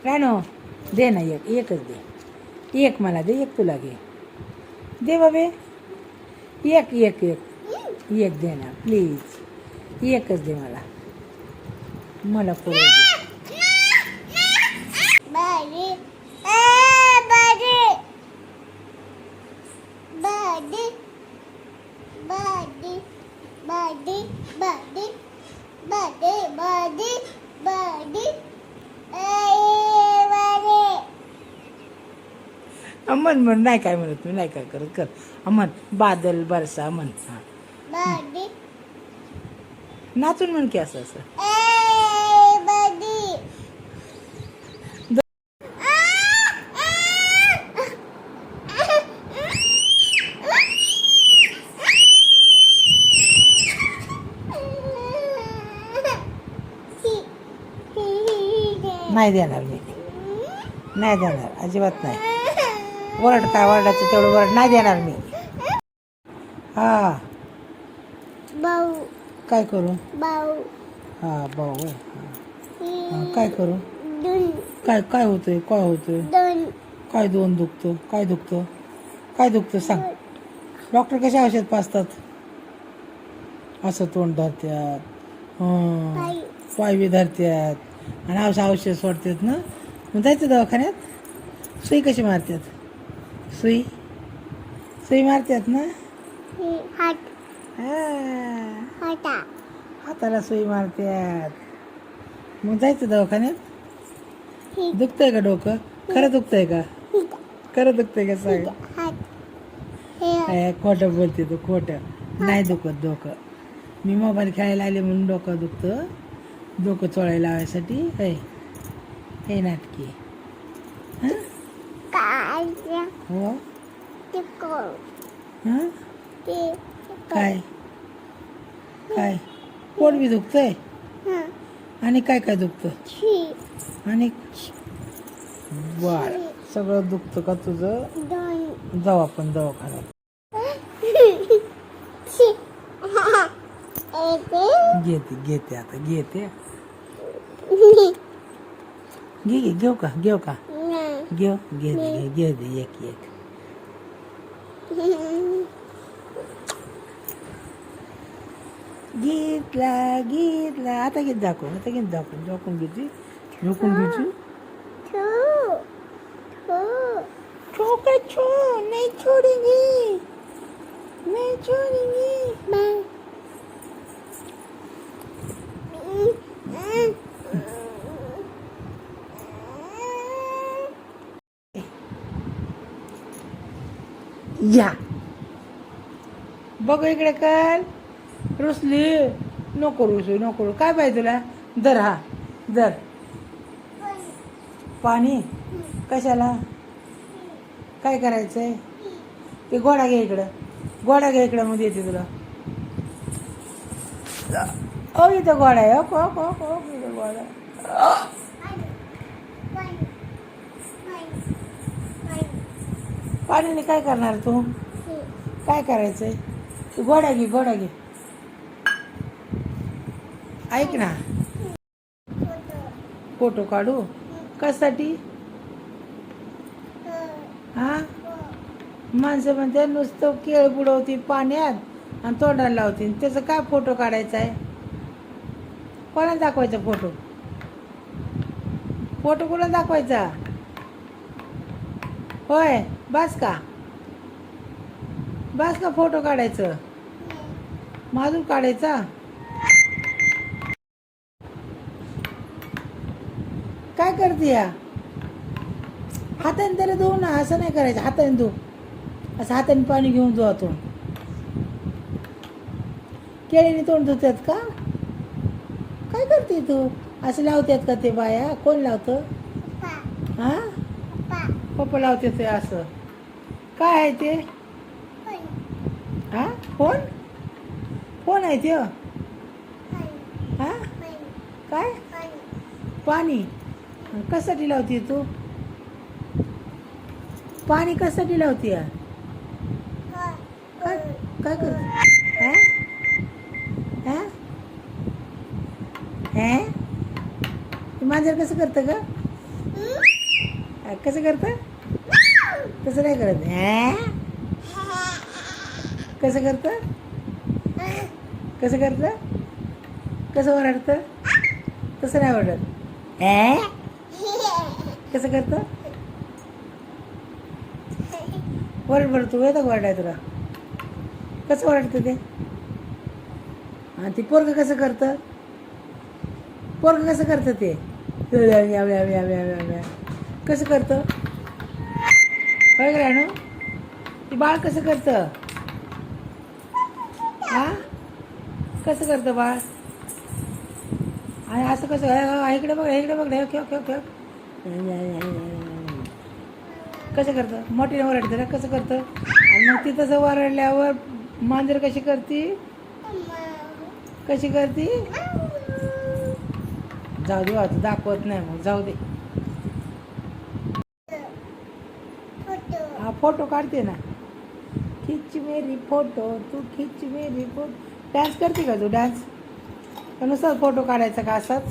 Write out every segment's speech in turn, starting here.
रानो दे ना, एकच दे. एक मला दे, एक तुला घे. दे बाबे, एक एक एक एक दे ना प्लीज. एकच दे मला. मला पुढे अमन म्हण. नाही काय म्हणत मी, नाही काय करत. कर अमन. बादल बरसा म्हण. नाचून म्हण की असं असं. नाही देणार मी, नाही देणार, अजिबात नाही. वरड काय वरडायचं तेवढं वरड, नाही देणार मी. हा भाऊ. काय करू? भाऊ. हा भाऊ होय. काय करू? काय काय होतंय? काय होतंय? काय दोन दुखतं? काय दुखतं? काय दुखतं सांग. डॉक्टर कसे औषध पाजतात? असं तोंड धरत्यात, पाय बी धरत्यात आणि औषध सोडतात ना. मग जायचं दवाखान्यात. सुई कशी मारतात? सुई सुई मारतात ना. हाताला सुई मारतात. मग जायचं दवाखान्यात. दुखतंय का डोकं? खरं दुखतंय का? खरं दुखतंय का सांग. खोटं बोलते तू, खोटं. नाही दुखत डोकं. मी मोबाईल खेळायला आले म्हणून डोकं दुखतं. डोकं चोळायला लावायसाठी. हे नाटकी. हो. काय काय पोट बी दुखतंय. आणि काय काय दुखतं? आणि बाळ सगळं दुखतं का तुझं? जाऊ आपण दवाखान्यात. घेते आता घेते. घेऊ का? घेऊ का? घेऊ. घे दे एक एक. घेतला आता घेत दाखव. झोकून घेते. नहीं छोड़ेंगे. या बघ इकडे कर. रुसली नको रुसू नको. काय पाहिजे तुला? धर. हा धर. पाणी कशाला? काय करायचंय? ते गोडा घे इकडं. मग येते तुला. इथं गोडा आहे. इथं गोडा. पाण्याने काय करणार तू? काय करायचंय? तू गोडा घे. ऐक ना, फोटो काढू. कशासाठी? हा माणसं म्हणते नुसतं केळ बुडवती पाण्यात आणि तोंडाला लावते. त्याचा काय फोटो काढायचा आहे? कोणाला दाखवायचा फोटो? कोणाला दाखवायचा? होय बस का फोटो काढायचं? माझून काढायचा? काय करते या? हाताने त्याला धुवू ना. असं नाही करायचं. हाताने धुवू. असं हाताने पाणी घेऊन धुवा तोंड. केळीने तोंड धुतात का? काय करते तू? असं लावतात का ते बाया? कोण लावतं? हा पप्पा लावते ते असं. काय आहे ते? हा फोन आहे ते. हा काय? पाणी कशासाठी लावते तू? पाणी कशासाठी लावते? काय काय करते? मांजर कसं करतं ग? कसं करतं? तसं नाही करत. कसं करतं? कसं करतं? कसं ओरडतं? तसं नाही ओरडत. कसं करतं? ओरड बरं, तू येतं ओरडाय तुला? कसं ओरडतं ते? हां, ती पोरगं कसं करतं? पोरगं कसं करतं ते? कसं करतं? काय राणू? ती बाळ कसं करतं? हा, कसं करतं बाळ? आणि असं कसं? इकडे बघ, इकडे बघ, खेळ. कसं करतं? मोठीने ओरडतं ना, कसं करतं? आणि मग ती तसं ओरडल्यावर मांजर कशी करते? कशी करते? जाऊ दे, आता दाखवत नाही, मग जाऊ दे. हा, फोटो काढते ना. खिच मेरी फोटो, तू खिच मेरी फोटो. डान्स करते का तू? डान्स का नुसतं फोटो काढायचा का असाच?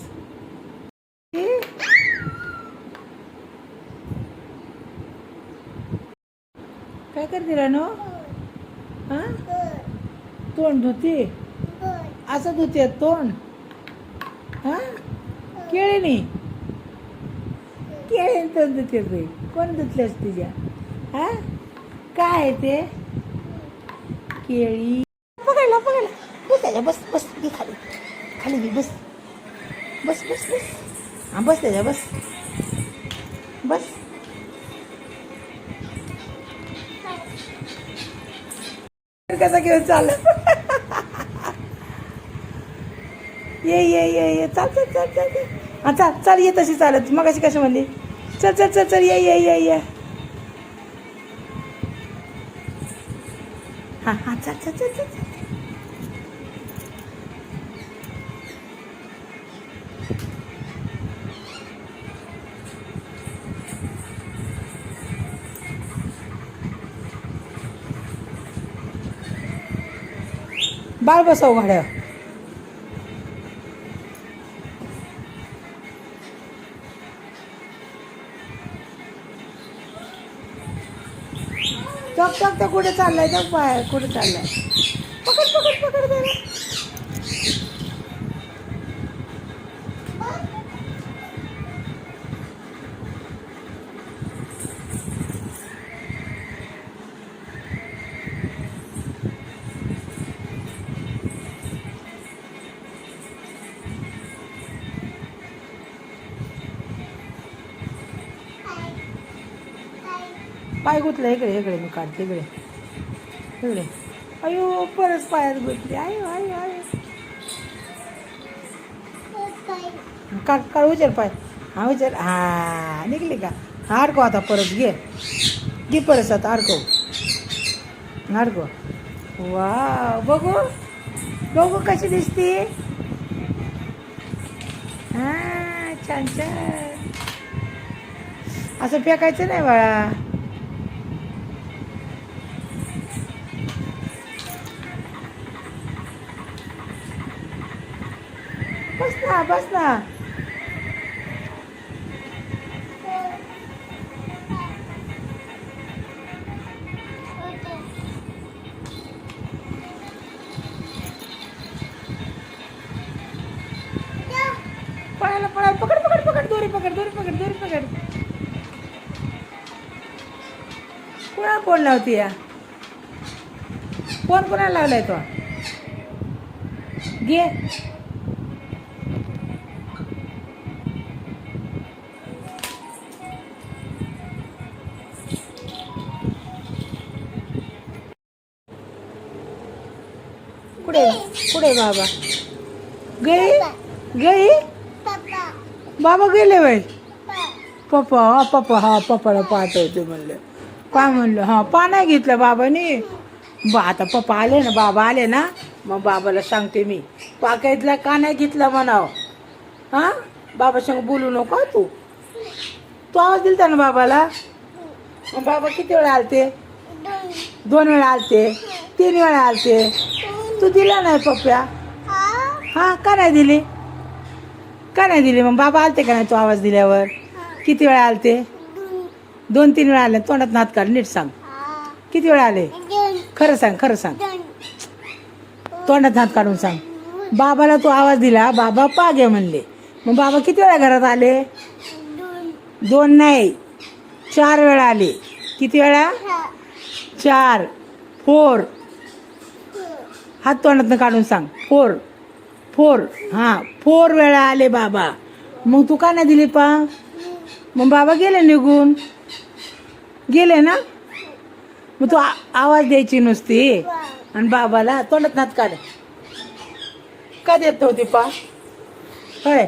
काय करते रानू? हा, तोंड धुते? असं धुते तोंड? हा, केळीने तोंड धुते बाई. कोण धुतलेस तुझ्या? हा, काय आहे ते? केळी. पकडला बस त्याच्या, बस घे खाली घे, बस. हा, बस त्याच्या, बस. कसा घेऊन चाल? ये चाल. हा, चाल ये तशी चालत. मग अशी कशी म्हणली? चल ये. हा, चल. बाळ बसव घड्या. टक कुठे चाललाय? टक बाहेर कुठे चाललाय? पकड जरा. पाय गुतला. इकडे मी काढते. इकडे. अयो, परत पायात गुतली. आयो. काढ उचल पाय. हा, उचल. हा, निघली का? हा, अडकव आता परत. घे परत आता अडकव. वा, बघू कशी दिसते. हा, छान. असं फेकायचं नाही बाळा. बस ना. पळायला पकड. दोरी पकड. कुणा फोन लावती या? फोन कुणाला लावलाय तो? घे. कुठे बाबा? गई? बाबा गेले बाई. पप्पा. हा, पप्पाला पाठवते म्हणलं. काय म्हणलं? हा, पा नाही घेतलं बाबानी. आता पप्पा आले ना, बाबा आले ना, मग बाबाला सांगते मी. पाकायतला का नाही घेतला म्हणाव. हा, बाबा संग बोलू नको तू आवाज दिलता ना बाबाला. मग बाबा किती वेळा आलते? 2 वेळा आलते, 3 वेळा आलते. तू दिला नाही पप्प्या. हा, का नाही दिली? मग बाबा आलते का नाही तू आवाज दिल्यावर? किती वेळा आले ते? 2-3 वेळा आले. तोंडात नात काढ, नीट सांग. किती वेळा आले? खरं सांग, खरं सांग. तोंडात हात काढून सांग. बाबाला तू आवाज दिला, बाबा पागे म्हणले. मग बाबा किती वेळा घरात आले? 2 नाही, 4 वेळा आले. किती वेळा? 4. 4. हात तोंडातनं काढून सांग. 4. हां, 4 वेळा आले बाबा. मग तू का नाही दिली पा? मग बाबा गेले निघून, गेले ना. मग तू आवाज द्यायची नुसती आणि बाबाला तोंडात नात काढ. का देत नव्हती पा? होय,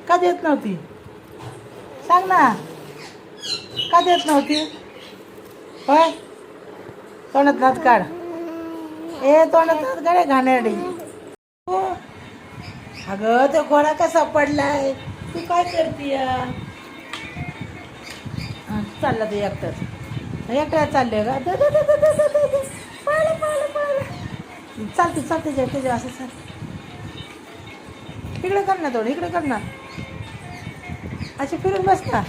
का देत नव्हती? सांग ना, का देत नव्हती? होय, तोंडात नात काढ. तोंडात नात काढ घाणेरडी. अगं तो घोडा कसा पडलाय, तू काय करतीय? चालला ते एकटाच चालले का? चालते त्याच्या असं चाल. इकडे कर ना, थोडं इकडे कर ना. असे फिरून बस ना.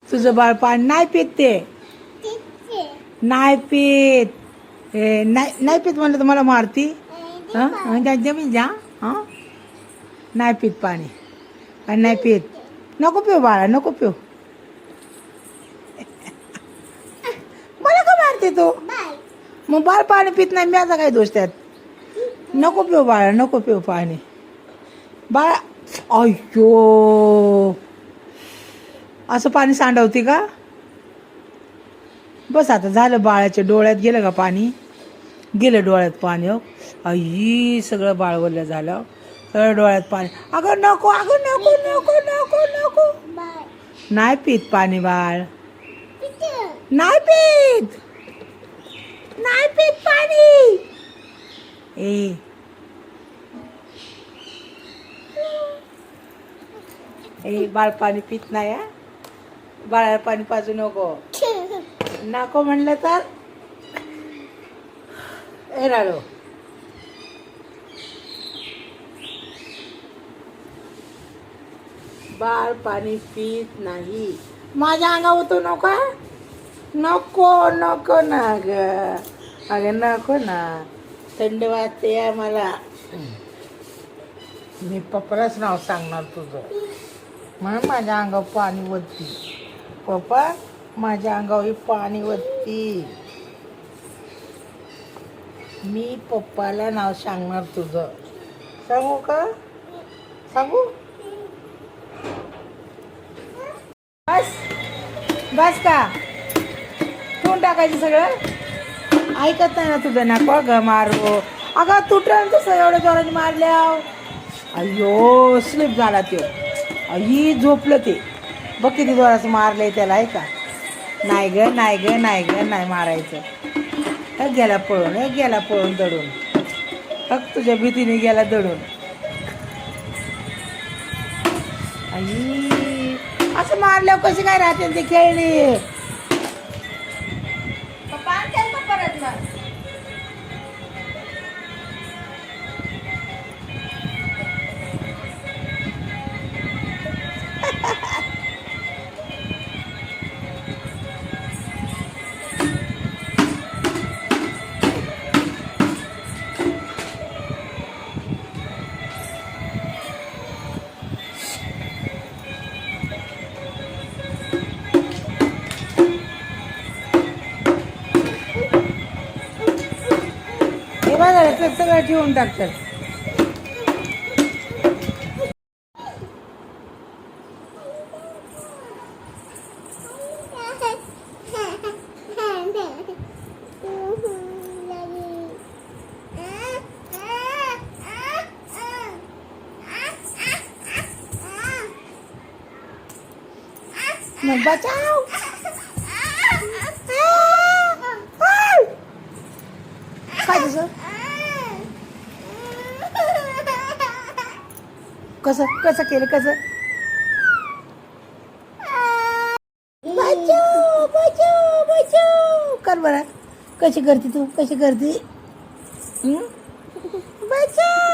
तुझं बाळ पाणी नाही पित ते. नाही पित. नाही पित म्हणलं तर मला मारती. जमीन जा. हां, नाही पित पाणी. आणि नाही पित. नको पिऊ बाळा, नको पिऊ. मला का मारते तू? मग बाळ पाणी पित नाही, माझा काय दोष त्यात? नको पिऊ बाळा, नको पिऊ पाणी. बाळा, अय्यो, असं पाणी सांडवती का? बस आता झालं. बाळाच्या डोळ्यात गेलं का पाणी? गेलं डोळ्यात पाणी. हो आई, सगळं बाळवलं झालं. सगळं डोळ्यात पाणी. अगं नको, अगं नको नको नको नको. नाही पित पाणी बाळ. नाही पित. नाही पित पाणी. बाळ पाणी पित नाही. हा, बाळाला पाणी पाजू नको. नको म्हणलं तर राळो. बाळ पाणी पित नाही. माझ्या अंगावर होतो नको. नको नको ना ग. अगं नको ना, थंड वाजते मला. मी पप्पालाच नाव सांगणार तुझं. म्हणून माझ्या अंगावर पाणी वरती. पप्पा, माझ्या अंगावर पाणी वरती. मी पप्पाला नाव सांगणार तुझं. सांगू का? सांगू? बस बस का? तोंड टाकायचं सगळं. ऐकत नाही ना तुझं. ना ग मारो. अगं तुटलं तसं एवढ्या जोराने मारल्या. अय्यो, स्लिप झाला तो. ही झोपलं ते. बघ किती जोराचं मारलंय त्याला. ऐका, नाही ग, नाही ग, नाही ग, नाही मारायचं. गेला पळून, गेला पळून दडून. बघ, तुझ्या भीतीने गेला दडून. आई, असं मारल्यावर कशी काय राहते ते खेळणी? परत ना. सगळं ठेवून टाकतात. बचाव. काय तुझं? कसं कसं केलं? कसं? बचाव बचाव बचाव कर बरं. कशी करते तू? कशी करते? बचाव.